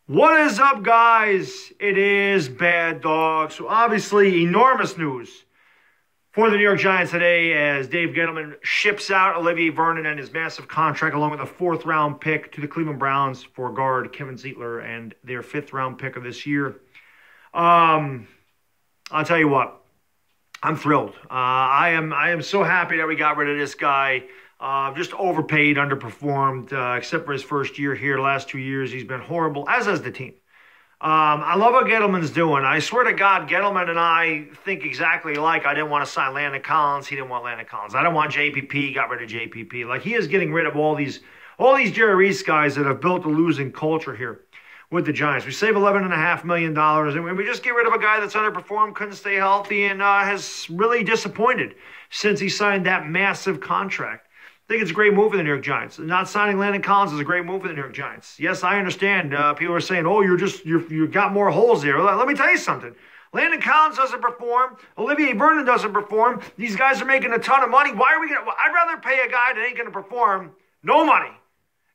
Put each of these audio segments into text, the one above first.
What is up, guys? It is Bad Dog. So obviously, enormous news for the New York Giants today as Dave Gettleman ships out Olivier Vernon and his massive contract along with a 4th-round pick to the Cleveland Browns for guard Kevin Zeitler and their 5th-round pick of this year. I'll tell you what, I'm thrilled. I am so happy that we got rid of this guy. Just overpaid, underperformed, except for his first year here. The last 2 years, he's been horrible, as has the team. I love what Gettleman's doing. I swear to God, Gettleman and I think exactly alike. I didn't want to sign Landon Collins. He didn't want Landon Collins. I don't want JPP. He got rid of JPP. Like, he is getting rid of all these Jerry Reese guys that have built a losing culture here with the Giants. We save $11.5 million, and we just get rid of a guy that's underperformed, couldn't stay healthy, and has really disappointed since he signed that massive contract. I think it's a great move for the New York Giants. Not signing Landon Collins is a great move for the New York Giants. Yes, I understand. People are saying, "Oh, you got more holes there." Let me tell you something. Landon Collins doesn't perform. Olivier Vernon doesn't perform. These guys are making a ton of money. Why are we gonna? I'd rather pay a guy that ain't gonna perform no money.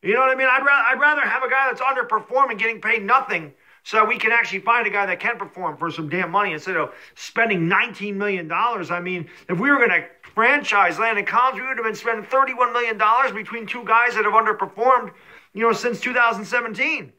You know what I mean? I'd rather have a guy that's underperforming, getting paid nothing, so we can actually find a guy that can perform for some damn money instead of spending $19 million. I mean, if we were going to franchise Landon Collins, we would have been spending $31 million between two guys that have underperformed, since 2017.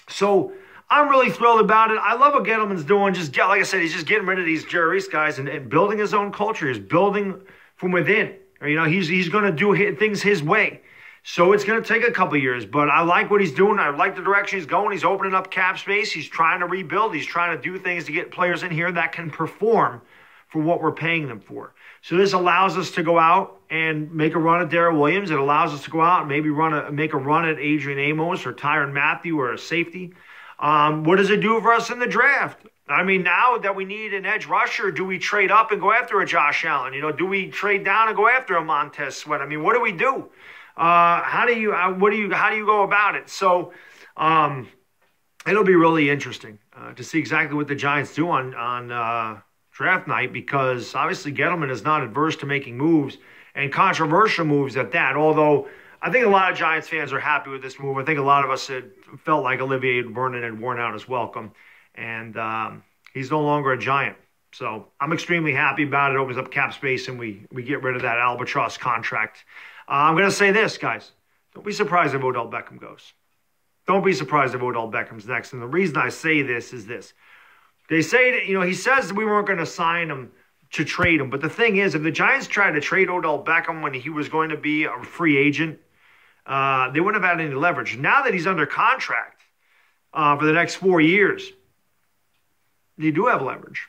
So I'm really thrilled about it. I love what Gettleman's doing. Just like I said, he's just getting rid of these Jerry Reese guys and building his own culture. He's building from within. He's going to do things his way. So it's going to take a couple of years, but I like what he's doing. I like the direction he's going. He's opening up cap space. He's trying to rebuild. He's trying to do things to get players in here that can perform for what we're paying them for. So this allows us to go out and make a run at Darrell Williams. It allows us to go out and maybe make a run at Adrian Amos or Tyrann Mathieu or a safety. What does it do for us in the draft? I mean, now that we need an edge rusher, do we trade up and go after a Josh Allen? Do we trade down and go after a Montez Sweat? I mean, what do we do? How do you go about it? So it'll be really interesting to see exactly what the Giants do on draft night, because obviously Gettleman is not adverse to making moves, and controversial moves at that. Although I think a lot of Giants fans are happy with this move. I think a lot of us had felt like Olivier Vernon had worn out his welcome, and he's no longer a Giant. So I'm extremely happy about it. It opens up cap space, and we get rid of that albatross contract. I'm going to say this, guys. Don't be surprised if Odell Beckham goes. Don't be surprised if Odell Beckham's next. And the reason I say this is this. They say that, he says that we weren't going to sign him to trade him. But the thing is, if the Giants tried to trade Odell Beckham when he was going to be a free agent, they wouldn't have had any leverage. Now that he's under contract for the next 4 years, they do have leverage.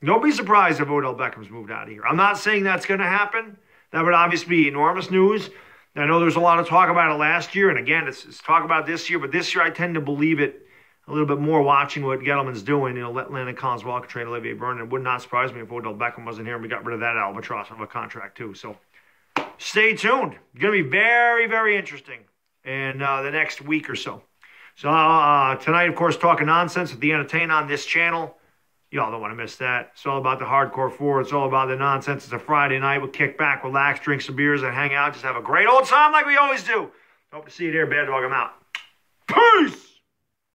Don't be surprised if Odell Beckham's moved out of here. I'm not saying that's going to happen. That would obviously be enormous news. I know there's a lot of talk about it last year, and again, it's talk about this year, but this year I tend to believe it a little bit more watching what Gettleman's doing. Let Landon Collins walk and trade Olivier Vernon. It would not surprise me if Odell Beckham wasn't here and we got rid of that albatross of a contract too. So stay tuned. It's going to be very, very interesting in the next week or so. So tonight, of course, talking nonsense with the Entertain on this channel. Y'all don't want to miss that. It's all about the hardcore four. It's all about the nonsense. It's a Friday night. We'll kick back, relax, drink some beers, and hang out. Just have a great old time like we always do. Hope to see you there, Bad Dog. I'm out. Peace!